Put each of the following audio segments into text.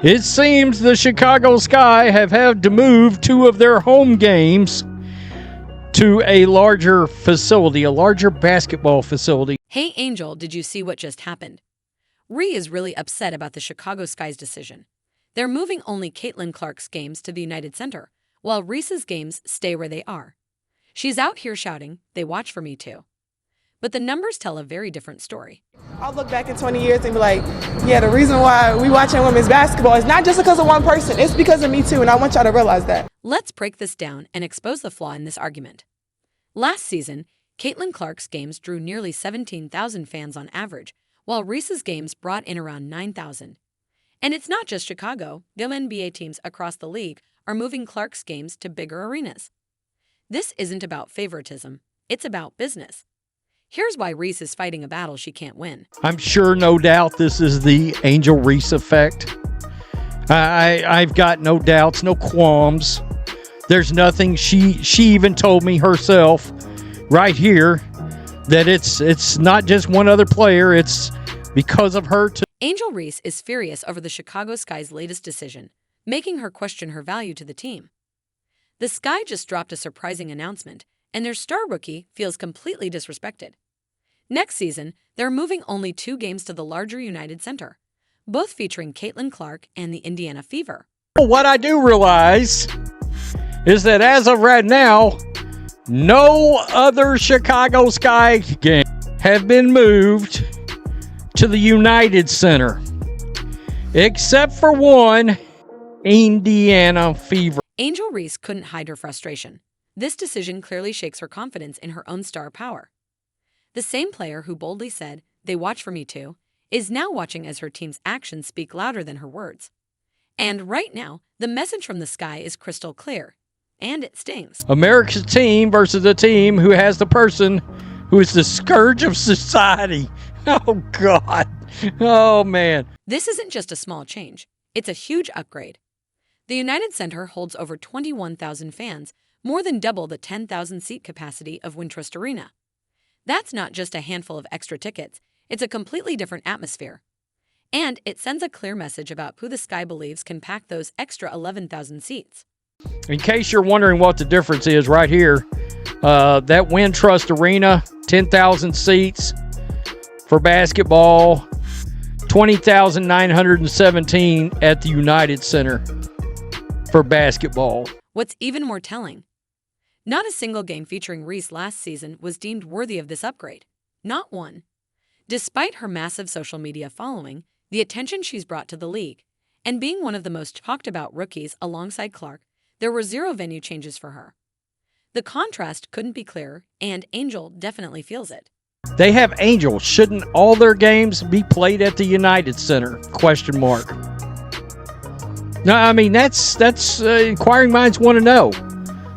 It seems the Chicago Sky have had to move two of their home games to a larger facility, a larger basketball facility. Hey, Angel, did you see what just happened? Reese is really upset about the Chicago Sky's decision. They're moving only Caitlin Clark's games to the United Center, while Reese's games stay where they are. She's out here shouting, "They watch for me too." But the numbers tell a very different story. I'll look back in 20 years and be like, yeah, the reason why we watching women's basketball is not just because of one person, it's because of me too, and I want y'all to realize that. Let's break this down and expose the flaw in this argument. Last season, Caitlin Clark's games drew nearly 17,000 fans on average, while Reese's games brought in around 9,000. And it's not just Chicago. WNBA teams across the league are moving Clark's games to bigger arenas. This isn't about favoritism, it's about business. Here's why Reese is fighting a battle she can't win. I'm sure, no doubt, this is the Angel Reese effect. I've got no doubts, no qualms. There's nothing. She even told me herself right here that it's not just one other player. It's because of her too. Angel Reese is furious over the Chicago Sky's latest decision, making her question her value to the team. The Sky just dropped a surprising announcement, and their star rookie feels completely disrespected. Next season, they're moving only 2 games to the larger United Center, both featuring Caitlin Clark and the Indiana Fever. What I do realize is that as of right now, no other Chicago Sky game have been moved to the United Center, except for one, Indiana Fever. Angel Reese couldn't hide her frustration. This decision clearly shakes her confidence in her own star power. The same player who boldly said, "They watch for me too," is now watching as her team's actions speak louder than her words. And right now, the message from the Sky is crystal clear. And it stings. America's team versus a team who has the person who is the scourge of society. Oh, God. Oh, man. This isn't just a small change. It's a huge upgrade. The United Center holds over 21,000 fans, more than double the 10,000-seat capacity of Wintrust Arena. That's not just a handful of extra tickets. It's a completely different atmosphere. And it sends a clear message about who the Sky believes can pack those extra 11,000 seats. In case you're wondering what the difference is right here, that Wintrust Arena, 10,000 seats for basketball, 20,917 at the United Center for basketball. What's even more telling, not a single game featuring Reese last season was deemed worthy of this upgrade. Not one. Despite her massive social media following, the attention she's brought to the league, and being one of the most talked about rookies alongside Clark, there were 0 venue changes for her. The contrast couldn't be clearer, and Angel definitely feels it. They have Angel. Shouldn't all their games be played at the United Center? Question mark. No, I mean, that's inquiring minds want to know.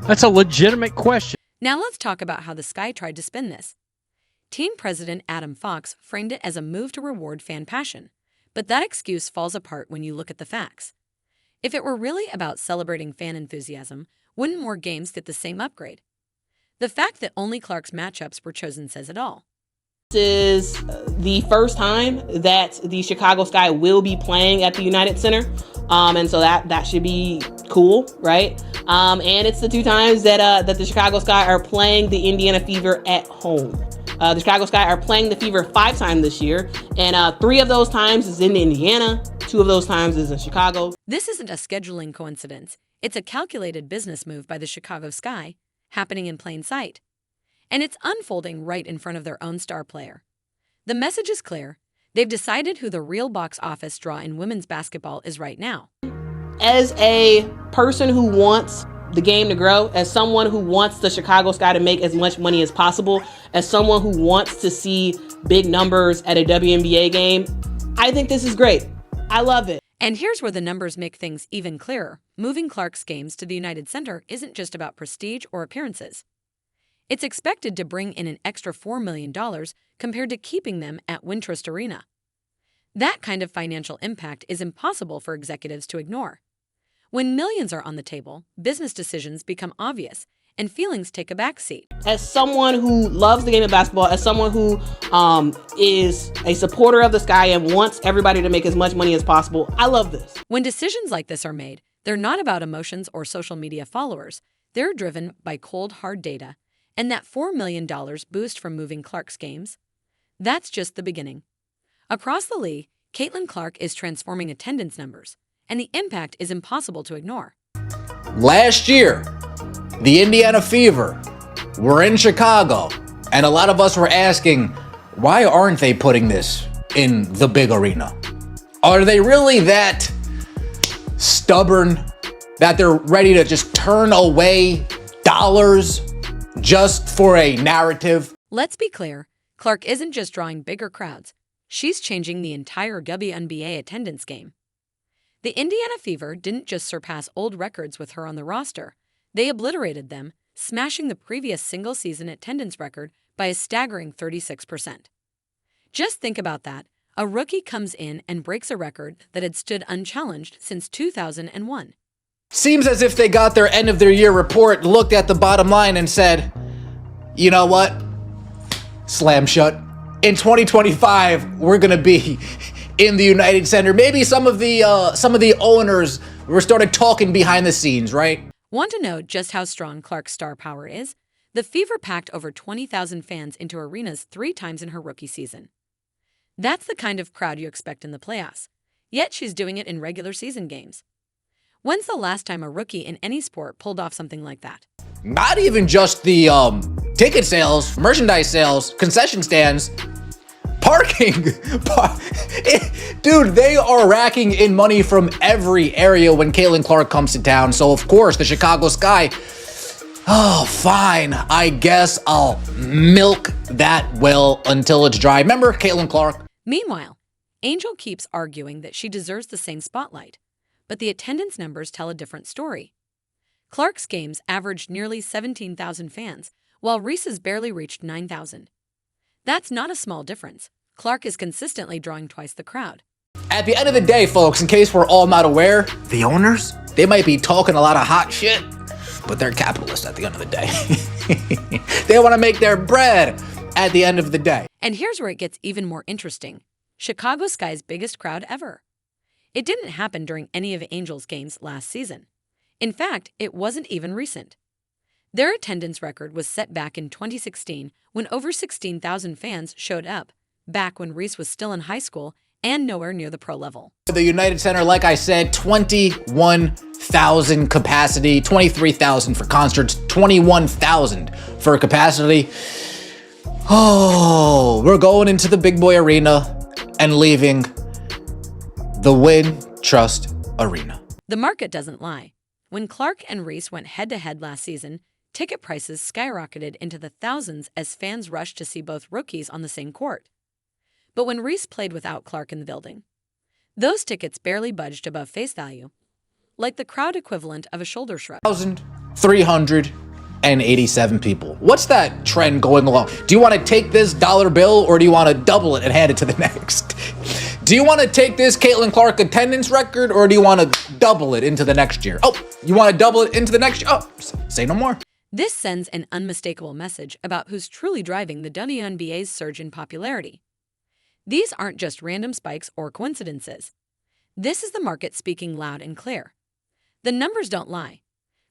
That's a legitimate question. Now let's talk about how the Sky tried to spin this. Team president Adam Fox framed it as a move to reward fan passion, but that excuse falls apart when you look at the facts. If it were really about celebrating fan enthusiasm, wouldn't more games get the same upgrade? The fact that only Clark's matchups were chosen says it all. This is the first time that the Chicago Sky will be playing at the United Center. And so that should be cool, right? And it's the 2 times that the Chicago Sky are playing the Indiana Fever at home. The Chicago Sky are playing the Fever 5 times this year, and 3 of those times is in Indiana, 2 of those times is in Chicago. This isn't a scheduling coincidence. It's a calculated business move by the Chicago Sky, happening in plain sight. And it's unfolding right in front of their own star player. The message is clear. They've decided who the real box office draw in women's basketball is right now. As a person who wants the game to grow, as someone who wants the Chicago Sky to make as much money as possible, as someone who wants to see big numbers at a WNBA game, I think this is great. I love it. And here's where the numbers make things even clearer. Moving Clark's games to the United Center isn't just about prestige or appearances. It's expected to bring in an extra $4 million compared to keeping them at Wintrust Arena. That kind of financial impact is impossible for executives to ignore. When millions are on the table, business decisions become obvious, and feelings take a backseat. As someone who loves the game of basketball, as someone who is a supporter of the Sky and wants everybody to make as much money as possible, I love this. When decisions like this are made, they're not about emotions or social media followers. They're driven by cold, hard data. And that $4 million boost from moving Clark's games, that's just the beginning. Across the league, Caitlin Clark is transforming attendance numbers, and the impact is impossible to ignore. Last year, the Indiana Fever were in Chicago, and a lot of us were asking, why aren't they putting this in the big arena? Are they really that stubborn that they're ready to just turn away dollars just for a narrative? Let's be clear, Clark isn't just drawing bigger crowds. She's changing the entire WNBA attendance game. The Indiana Fever didn't just surpass old records with her on the roster. They obliterated them, smashing the previous single-season attendance record by a staggering 36%. Just think about that. A rookie comes in and breaks a record that had stood unchallenged since 2001. Seems as if they got their end of their year report, looked at the bottom line and said, you know what? Slam shut. In 2025, we're going to be in the United Center. Maybe some of the owners were started talking behind the scenes, right? Want to know just how strong Clark's star power is? The Fever packed over 20,000 fans into arenas 3 times in her rookie season. That's the kind of crowd you expect in the playoffs. Yet she's doing it in regular season games. When's the last time a rookie in any sport pulled off something like that? Not even just the ticket sales, merchandise sales, concession stands, parking. Dude, they are racking in money from every area when Caitlin Clark comes to town. So, of course, the Chicago Sky, oh, fine. I guess I'll milk that well until it's dry. Remember Caitlin Clark? Meanwhile, Angel keeps arguing that she deserves the same spotlight, but the attendance numbers tell a different story. Clark's games averaged nearly 17,000 fans, while Reese's barely reached 9,000. That's not a small difference. Clark is consistently drawing twice the crowd. At the end of the day, folks, in case we're all not aware, the owners, they might be talking a lot of hot shit, but they're capitalists at the end of the day. They want to make their bread at the end of the day. And here's where it gets even more interesting. Chicago Sky's biggest crowd ever. It didn't happen during any of Angel's games last season. In fact, it wasn't even recent. Their attendance record was set back in 2016 when over 16,000 fans showed up, back when Reese was still in high school and nowhere near the pro level. The United Center, like I said, 21,000 capacity, 23,000 for concerts, 21,000 for capacity. Oh, we're going into the big boy arena and leaving the Win Trust Arena. The market doesn't lie. When Clark and Reese went head-to-head last season, ticket prices skyrocketed into the thousands as fans rushed to see both rookies on the same court. But when Reese played without Clark in the building, those tickets barely budged above face value, like the crowd equivalent of a shoulder shrug. 1,387 people. What's that trend going along? Do you want to take this dollar bill or do you want to double it and hand it to the next? Do you want to take this Caitlin Clark attendance record or do you want to double it into the next year? Oh, you want to double it into the next year? Oh, say no more. This sends an unmistakable message about who's truly driving the WNBA's surge in popularity. These aren't just random spikes or coincidences. This is the market speaking loud and clear. The numbers don't lie.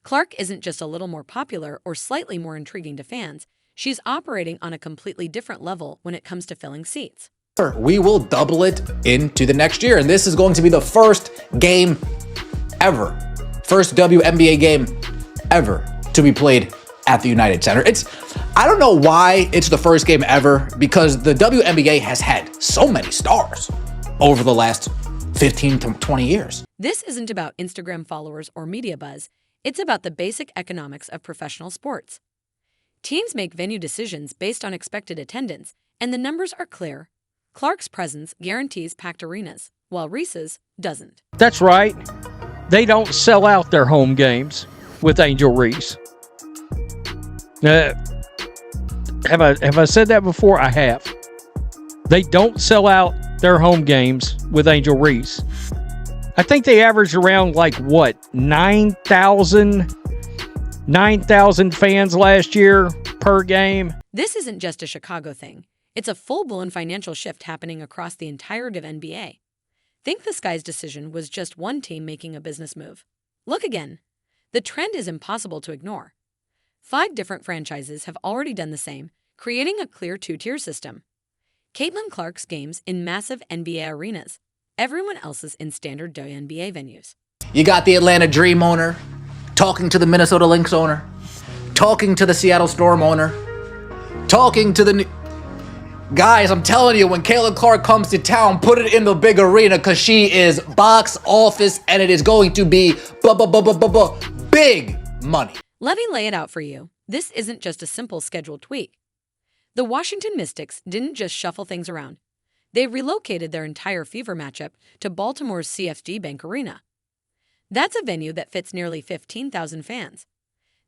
Clark isn't just a little more popular or slightly more intriguing to fans. She's operating on a completely different level when it comes to filling seats. We will double it into the next year, and this is going to be the first game ever, first WNBA game ever to be played at the United Center. I don't know why it's the first game ever, because the WNBA has had so many stars over the last 15 to 20 years. This isn't about Instagram followers or media buzz. It's about the basic economics of professional sports. Teams make venue decisions based on expected attendance, and the numbers are clear. Clark's presence guarantees packed arenas, while Reese's doesn't. That's right. They don't sell out their home games with Angel Reese. Have I said that before? I have. They don't sell out their home games with Angel Reese. I think they average around 9,000 9,000 fans last year per game. This isn't just a Chicago thing. It's a full-blown financial shift happening across the entire WNBA. Think the Sky's decision was just one team making a business move. Look again. The trend is impossible to ignore. 5 different franchises have already done the same, creating a clear 2-tier system. Caitlin Clark's games in massive NBA arenas. Everyone else's in standard WNBA venues. You got the Atlanta Dream owner talking to the Minnesota Lynx owner, talking to the Seattle Storm owner, talking to the guys. I'm telling you, when Caitlin Clark comes to town, put it in the big arena, because she is box office, and it is going to be big money. Let me lay it out for you. This isn't just a simple schedule tweak. The Washington Mystics didn't just shuffle things around. They relocated their entire Fever matchup to Baltimore's CFG Bank Arena. That's a venue that fits nearly 15,000 fans.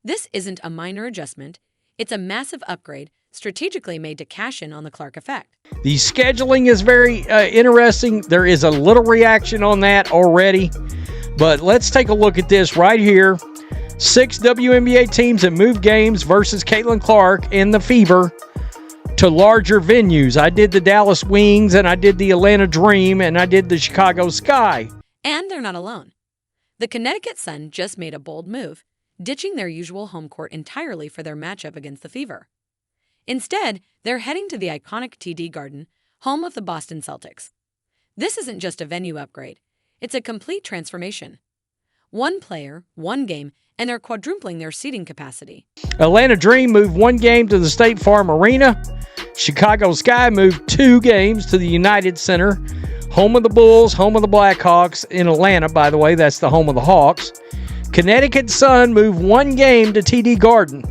This isn't a minor adjustment. It's a massive upgrade strategically made to cash in on the Clark effect. The scheduling is very interesting. There is a little reaction on that already. But let's take a look at this right here. 6 WNBA teams that move games versus Caitlin Clark in the Fever to larger venues. I did the Dallas Wings, and I did the Atlanta Dream, and I did the Chicago Sky. And they're not alone. The Connecticut Sun just made a bold move, ditching their usual home court entirely for their matchup against the Fever. Instead, they're heading to the iconic TD Garden, home of the Boston Celtics. This isn't just a venue upgrade. It's a complete transformation. One player, one game, and they're quadrupling their seating capacity. Atlanta Dream moved 1 game to the State Farm Arena. Chicago Sky moved 2 games to the United Center, home of the Bulls, home of the Blackhawks. In Atlanta, by the way, that's the home of the Hawks. Connecticut Sun moved 1 game to TD Garden,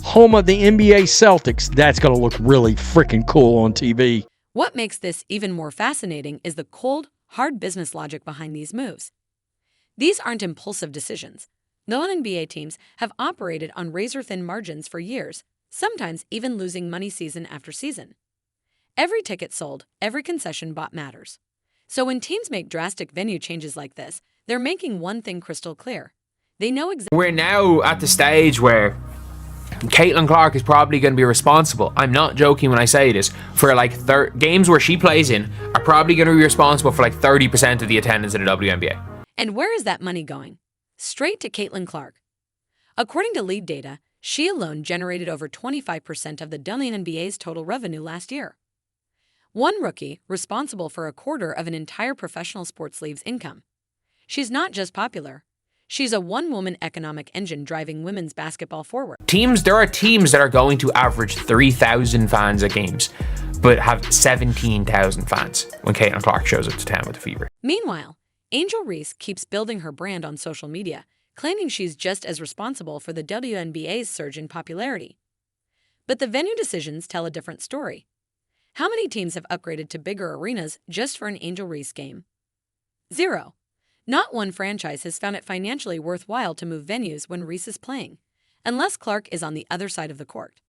home of the NBA Celtics. That's going to look really freaking cool on TV. What makes this even more fascinating is the cold, hard business logic behind these moves. These aren't impulsive decisions. WNBA teams have operated on razor-thin margins for years, sometimes even losing money season after season. Every ticket sold, every concession bought matters. So when teams make drastic venue changes like this, they're making one thing crystal clear. They know exactly. We're now at the stage where Caitlin Clark is probably going to be responsible. I'm not joking when I say this. For like games where she plays in are probably going to be responsible for like 30% of the attendance in the WNBA. And where is that money going? Straight to Caitlin Clark. According to lead data, she alone generated over 25% of the WNBA's total revenue last year. One rookie responsible for a quarter of an entire professional sports league's income. She's not just popular. She's a one-woman economic engine driving women's basketball forward. There are teams that are going to average 3,000 fans at games, but have 17,000 fans when Caitlin Clark shows up to town with the Fever. Meanwhile, Angel Reese keeps building her brand on social media, claiming she's just as responsible for the WNBA's surge in popularity. But the venue decisions tell a different story. How many teams have upgraded to bigger arenas just for an Angel Reese game? 0. Not one franchise has found it financially worthwhile to move venues when Reese is playing, unless Clark is on the other side of the court.